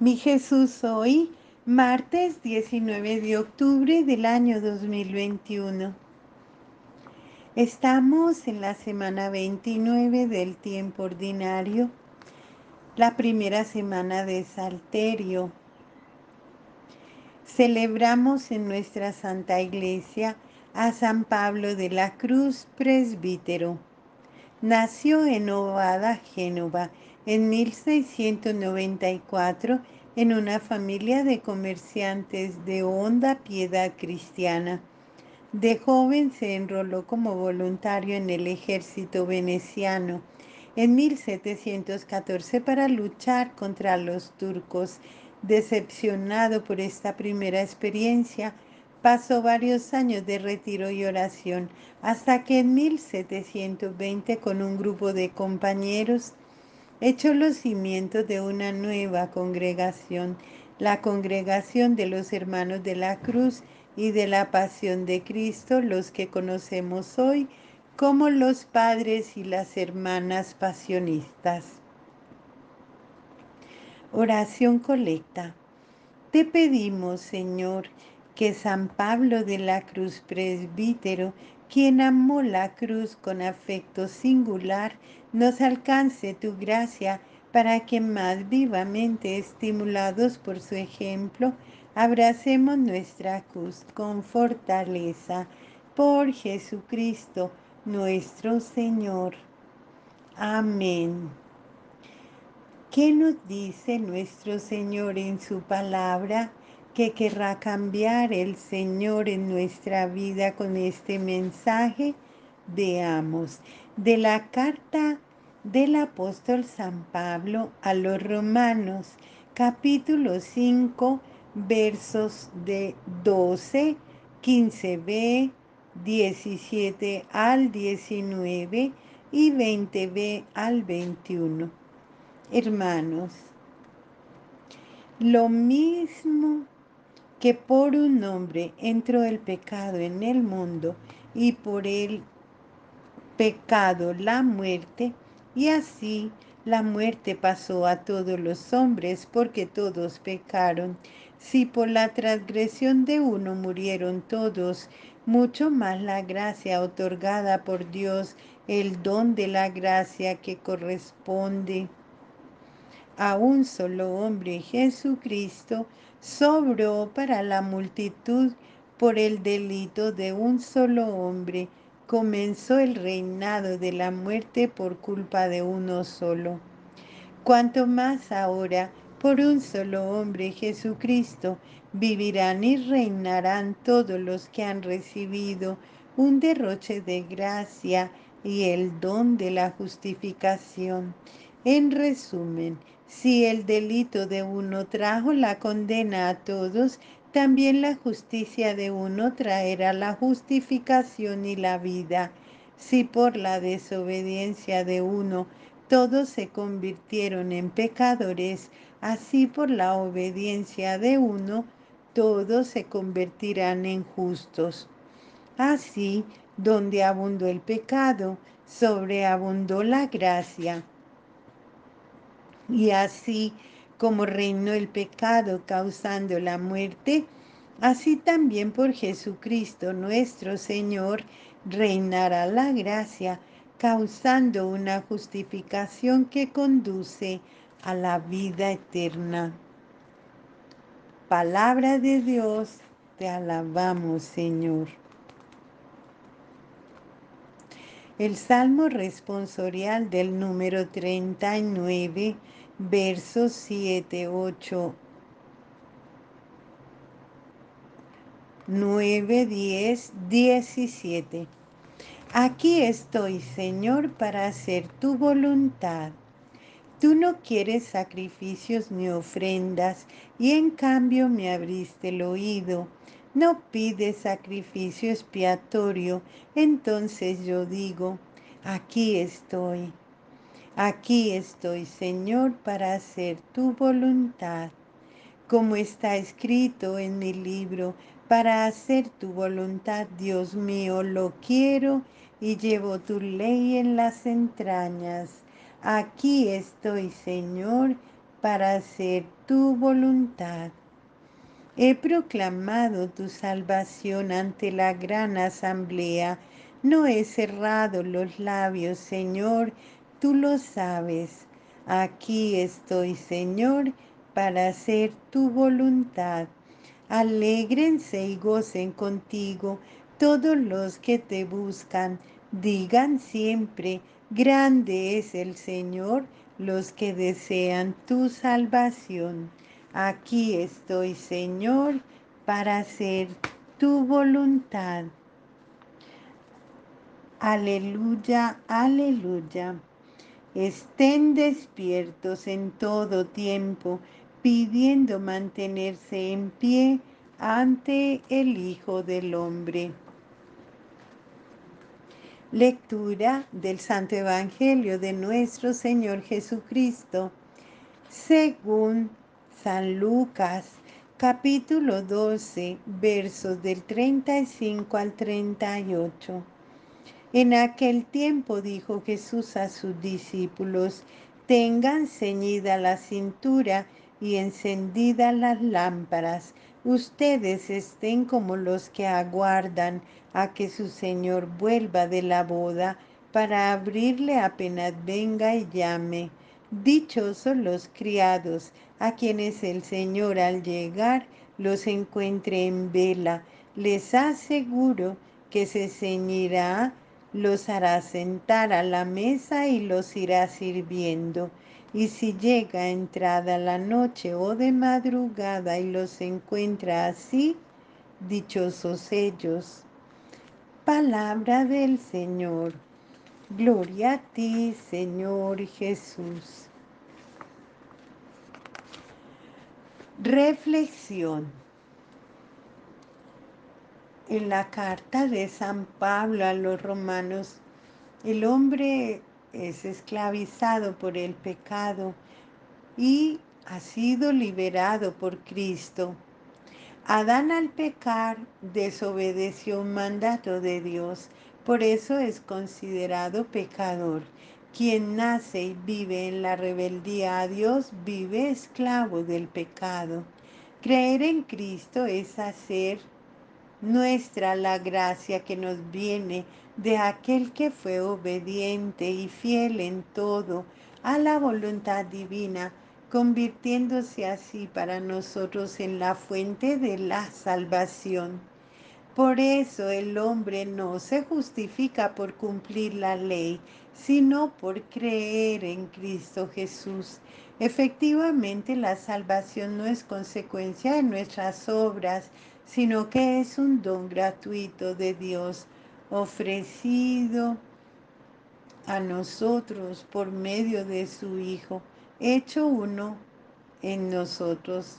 Mi Jesús hoy, martes 19 de octubre del año 2021. Estamos en la semana 29 del tiempo ordinario, la primera semana de Salterio. Celebramos en nuestra Santa Iglesia a San Pablo de la Cruz, presbítero. Nació en Ovada, Génova, en 1694, en una familia de comerciantes de honda piedad cristiana. De joven se enroló como voluntario en el ejército veneciano en 1714 para luchar contra los turcos. Decepcionado por esta primera experiencia, pasó varios años de retiro y oración, hasta que en 1720, con un grupo de compañeros, echó los cimientos de una nueva congregación, la Congregación de los Hermanos de la Cruz y de la Pasión de Cristo, los que conocemos hoy como los padres y las hermanas pasionistas. Oración colecta. Te pedimos, Señor, que San Pablo de la Cruz, presbítero, quien amó la cruz con afecto singular, nos alcance tu gracia para que más vivamente, estimulados por su ejemplo, abracemos nuestra cruz con fortaleza. Por Jesucristo nuestro Señor. Amén. ¿Qué nos dice nuestro Señor en su palabra? ¿Qué querrá cambiar el Señor en nuestra vida con este mensaje? Veamos. De la carta del apóstol San Pablo a los Romanos, capítulo 5, versos de 12, 15b, 17 al 19 y 20b al 21. Hermanos, lo mismo que por un hombre entró el pecado en el mundo y por el pecado la muerte, y así la muerte pasó a todos los hombres porque todos pecaron. Si por la transgresión de uno murieron todos, mucho más la gracia otorgada por Dios, el don de la gracia que corresponde a un solo hombre, Jesucristo, sobró para la multitud. Por el delito de un solo hombre comenzó el reinado de la muerte por culpa de uno solo. Cuanto más ahora, por un solo hombre, Jesucristo, vivirán y reinarán todos los que han recibido un derroche de gracia y el don de la justificación. En resumen, si el delito de uno trajo la condena a todos, también la justicia de uno traerá la justificación y la vida. Si por la desobediencia de uno todos se convirtieron en pecadores, así por la obediencia de uno, todos se convertirán en justos. Así, donde abundó el pecado, sobreabundó la gracia. Y así como reinó el pecado causando la muerte, así también por Jesucristo nuestro Señor reinará la gracia, causando una justificación que conduce a la vida eterna. Palabra de Dios, te alabamos, Señor. El Salmo responsorial del número 39, versos 7, 8, 9, 10, 17. Aquí estoy, Señor, para hacer tu voluntad. Tú no quieres sacrificios ni ofrendas, y en cambio me abriste el oído. No pides sacrificio expiatorio, entonces yo digo, aquí estoy, Señor, para hacer tu voluntad. Como está escrito en mi libro, para hacer tu voluntad, Dios mío, lo quiero y llevo tu ley en las entrañas. Aquí estoy, Señor, para hacer tu voluntad. He proclamado tu salvación ante la gran asamblea. No he cerrado los labios, Señor, tú lo sabes. Aquí estoy, Señor, para hacer tu voluntad. Alégrense y gocen contigo todos los que te buscan. Digan siempre, grande es el Señor, los que desean tu salvación. Aquí estoy, Señor, para hacer tu voluntad. Aleluya, aleluya. Estén despiertos en todo tiempo, pidiendo mantenerse en pie ante el Hijo del Hombre. Lectura del Santo Evangelio de nuestro Señor Jesucristo, según San Lucas, capítulo 12, versos del 35 al 38. En aquel tiempo dijo Jesús a sus discípulos, tengan ceñida la cintura y encendidas las lámparas. Ustedes estén como los que aguardan a que su Señor vuelva de la boda para abrirle apenas venga y llame. Dichosos los criados a quienes el Señor al llegar los encuentre en vela. Les aseguro que se ceñirá, los hará sentar a la mesa y los irá sirviendo. Y si llega entrada la noche o de madrugada y los encuentra así, dichosos ellos. Palabra del Señor. Gloria a ti, Señor Jesús. Reflexión. En la carta de San Pablo a los romanos, el hombre es esclavizado por el pecado y ha sido liberado por Cristo. Adán al pecar desobedeció un mandato de Dios, por eso es considerado pecador. Quien nace y vive en la rebeldía a Dios vive esclavo del pecado. Creer en Cristo es hacer nuestra la gracia que nos viene de aquel que fue obediente y fiel en todo a la voluntad divina, convirtiéndose así para nosotros en la fuente de la salvación. Por eso el hombre no se justifica por cumplir la ley, sino por creer en Cristo Jesús. Efectivamente, la salvación no es consecuencia de nuestras obras, sino que es un don gratuito de Dios, ofrecido a nosotros por medio de su Hijo, hecho uno en nosotros,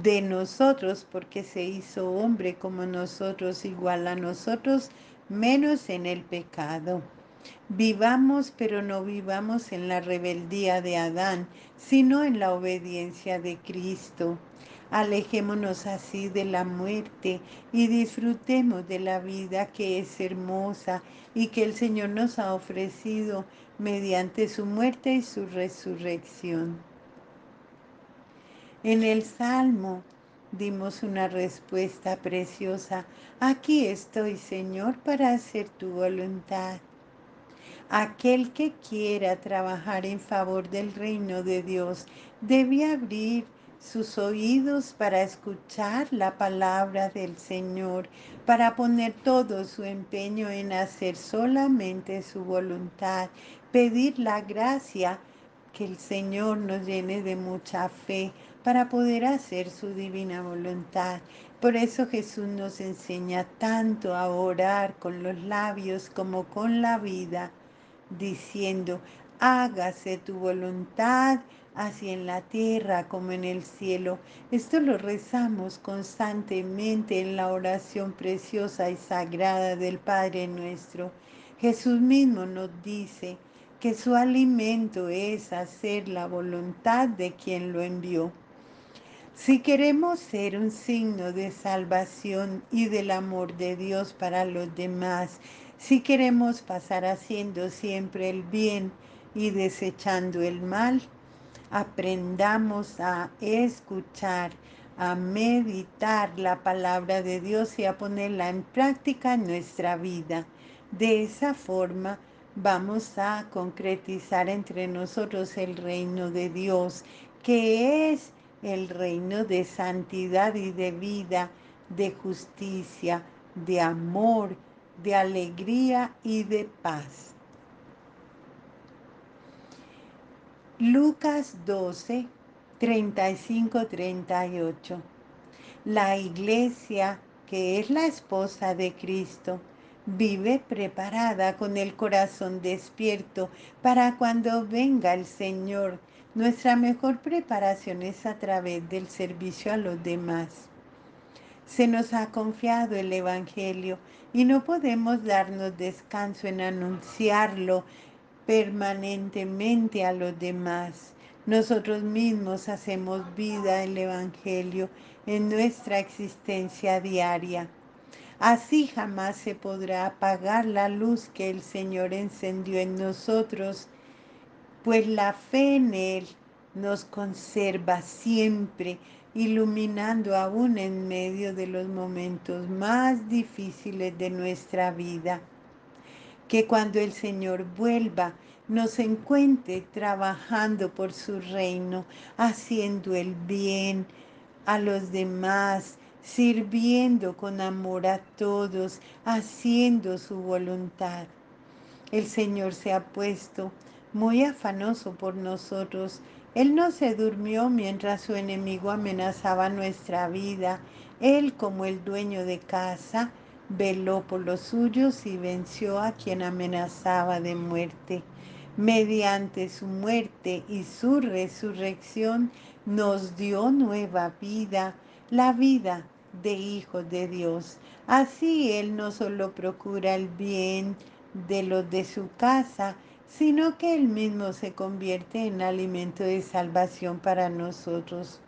de nosotros, porque se hizo hombre como nosotros, igual a nosotros, menos en el pecado. Vivamos, pero no vivamos en la rebeldía de Adán, sino en la obediencia de Cristo. Alejémonos así de la muerte y disfrutemos de la vida que es hermosa y que el Señor nos ha ofrecido mediante su muerte y su resurrección. En el Salmo dimos una respuesta preciosa. Aquí estoy, Señor, para hacer tu voluntad. Aquel que quiera trabajar en favor del reino de Dios debe abrir sus oídos para escuchar la palabra del Señor, para poner todo su empeño en hacer solamente su voluntad, pedir la gracia que el Señor nos llene de mucha fe para poder hacer su divina voluntad. Por eso Jesús nos enseña tanto a orar con los labios como con la vida, diciendo, hágase tu voluntad, así en la tierra como en el cielo. Esto lo rezamos constantemente en la oración preciosa y sagrada del Padre nuestro. Jesús mismo nos dice que su alimento es hacer la voluntad de quien lo envió. Si queremos ser un signo de salvación y del amor de Dios para los demás, si queremos pasar haciendo siempre el bien y desechando el mal, aprendamos a escuchar, a meditar la palabra de Dios y a ponerla en práctica en nuestra vida. De esa forma vamos a concretizar entre nosotros el reino de Dios, que es el reino de santidad y de vida, de justicia, de amor, de alegría y de paz. Lucas 12, 35-38. La iglesia, que es la esposa de Cristo, vive preparada con el corazón despierto para cuando venga el Señor. Nuestra mejor preparación es a través del servicio a los demás. Se nos ha confiado el Evangelio y no podemos darnos descanso en anunciarlo permanentemente a los demás. Nosotros mismos hacemos vida el Evangelio en nuestra existencia diaria. Así jamás se podrá apagar la luz que el Señor encendió en nosotros, pues la fe en Él nos conserva siempre, iluminando aún en medio de los momentos más difíciles de nuestra vida. Que cuando el Señor vuelva, nos encuentre trabajando por su reino, haciendo el bien a los demás, sirviendo con amor a todos, haciendo su voluntad. El Señor se ha puesto muy afanoso por nosotros. Él no se durmió mientras su enemigo amenazaba nuestra vida. Él, como el dueño de casa, veló por los suyos y venció a quien amenazaba de muerte. Mediante su muerte y su resurrección nos dio nueva vida, la vida de hijos de Dios. Así Él no solo procura el bien de los de su casa, sino que Él mismo se convierte en alimento de salvación para nosotros.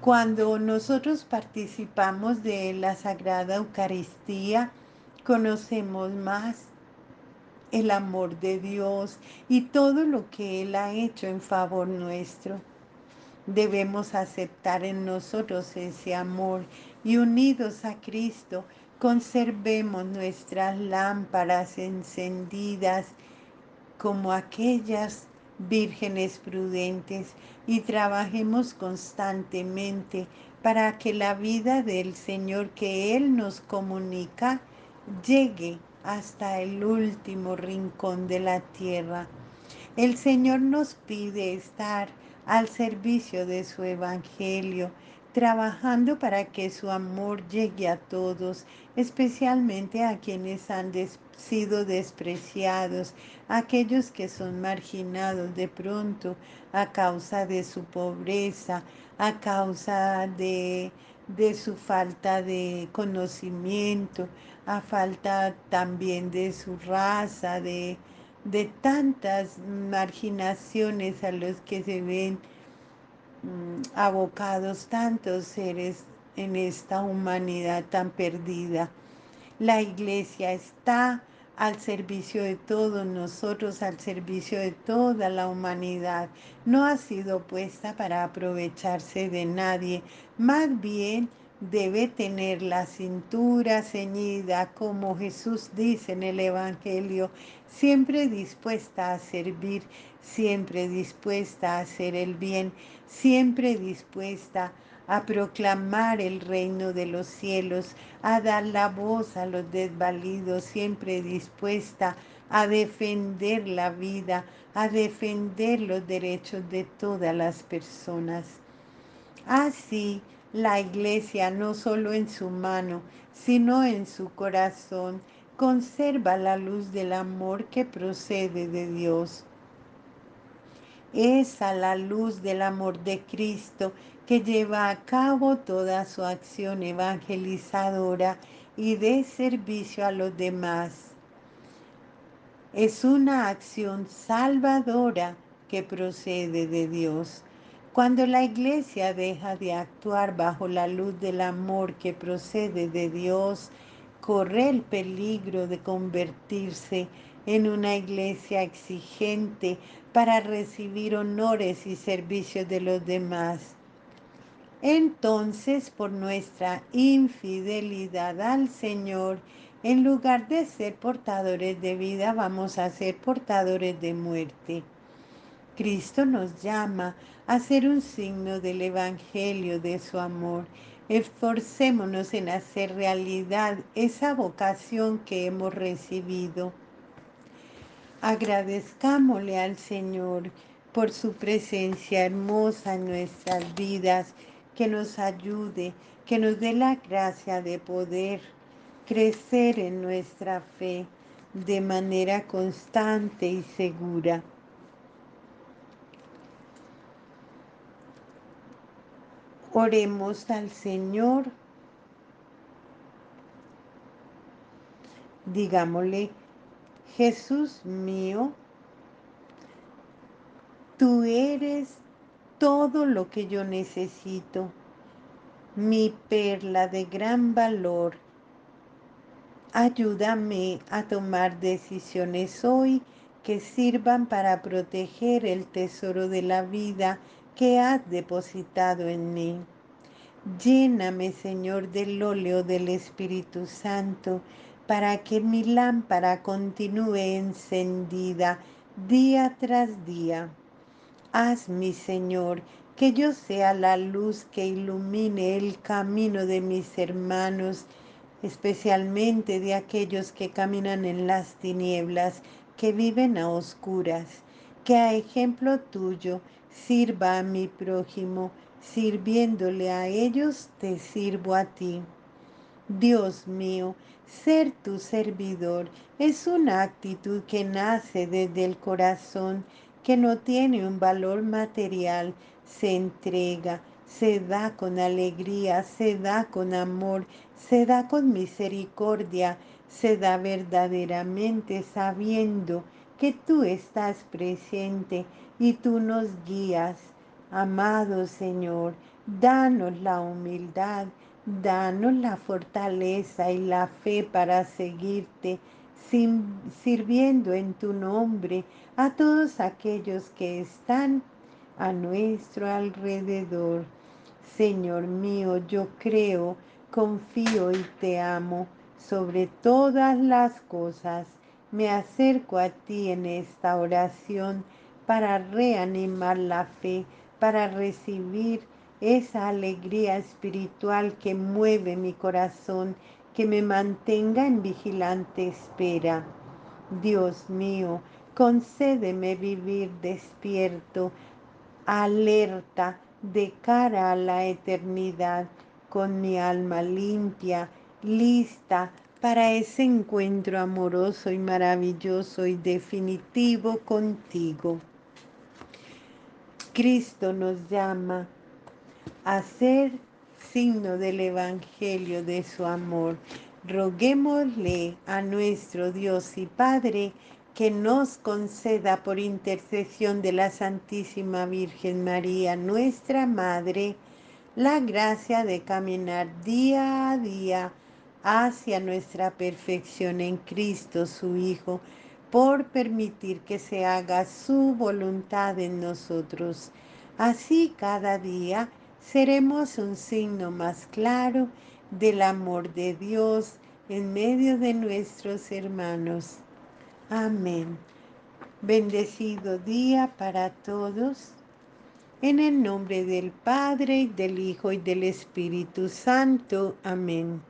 Cuando nosotros participamos de la Sagrada Eucaristía, conocemos más el amor de Dios y todo lo que Él ha hecho en favor nuestro. Debemos aceptar en nosotros ese amor y unidos a Cristo, conservemos nuestras lámparas encendidas como aquellas vírgenes prudentes y trabajemos constantemente para que la vida del Señor que Él nos comunica llegue hasta el último rincón de la tierra. El Señor nos pide estar al servicio de su Evangelio, trabajando para que su amor llegue a todos, especialmente a quienes han sido despreciados, aquellos que son marginados de pronto a causa de su pobreza, a causa de su falta de conocimiento, a falta también de su raza, de tantas marginaciones a los que se ven abocados tantos seres en esta humanidad tan perdida. La iglesia está al servicio de todos nosotros, al servicio de toda la humanidad. No ha sido puesta para aprovecharse de nadie, más bien debe tener la cintura ceñida, como Jesús dice en el Evangelio, siempre dispuesta a servir, siempre dispuesta a hacer el bien, siempre dispuesta a proclamar el reino de los cielos, a dar la voz a los desvalidos, siempre dispuesta a defender la vida, a defender los derechos de todas las personas. Así, la iglesia no solo en su mano, sino en su corazón, conserva la luz del amor que procede de Dios. Es a la luz del amor de Cristo que lleva a cabo toda su acción evangelizadora y de servicio a los demás. Es una acción salvadora que procede de Dios. Cuando la iglesia deja de actuar bajo la luz del amor que procede de Dios, corre el peligro de convertirse en una iglesia exigente, para recibir honores y servicios de los demás. Entonces, por nuestra infidelidad al Señor, en lugar de ser portadores de vida, vamos a ser portadores de muerte. Cristo nos llama a ser un signo del Evangelio de su amor. Esforcémonos en hacer realidad esa vocación que hemos recibido. Agradezcámosle al Señor por su presencia hermosa en nuestras vidas, que nos ayude, que nos dé la gracia de poder crecer en nuestra fe de manera constante y segura. Oremos al Señor, digámosle: Jesús mío, tú eres todo lo que yo necesito, mi perla de gran valor. Ayúdame a tomar decisiones hoy que sirvan para proteger el tesoro de la vida que has depositado en mí. Lléname, Señor, del óleo del Espíritu Santo, para que mi lámpara continúe encendida día tras día. Haz, mi Señor, que yo sea la luz que ilumine el camino de mis hermanos, especialmente de aquellos que caminan en las tinieblas, que viven a oscuras. Que a ejemplo tuyo sirva a mi prójimo, sirviéndole a ellos te sirvo a ti. Dios mío, ser tu servidor es una actitud que nace desde el corazón, que no tiene un valor material, se entrega, se da con alegría, se da con amor, se da con misericordia, se da verdaderamente sabiendo que tú estás presente y tú nos guías. Amado Señor, danos la humildad, danos la fortaleza y la fe para seguirte, sirviendo en tu nombre a todos aquellos que están a nuestro alrededor. Señor mío, yo creo, confío y te amo sobre todas las cosas. Me acerco a ti en esta oración para reanimar la fe, para recibir esa alegría espiritual que mueve mi corazón, que me mantenga en vigilante espera. Dios mío, concédeme vivir despierto, alerta, de cara a la eternidad, con mi alma limpia, lista para ese encuentro amoroso y maravilloso y definitivo contigo. Cristo nos llama a ser signo del Evangelio de su amor. Roguémosle a nuestro Dios y Padre que nos conceda, por intercesión de la Santísima Virgen María, nuestra Madre, la gracia de caminar día a día hacia nuestra perfección en Cristo su Hijo, por permitir que se haga su voluntad en nosotros. Así cada día seremos un signo más claro del amor de Dios en medio de nuestros hermanos. Amén. Bendecido día para todos. En el nombre del Padre, y del Hijo, y del Espíritu Santo. Amén.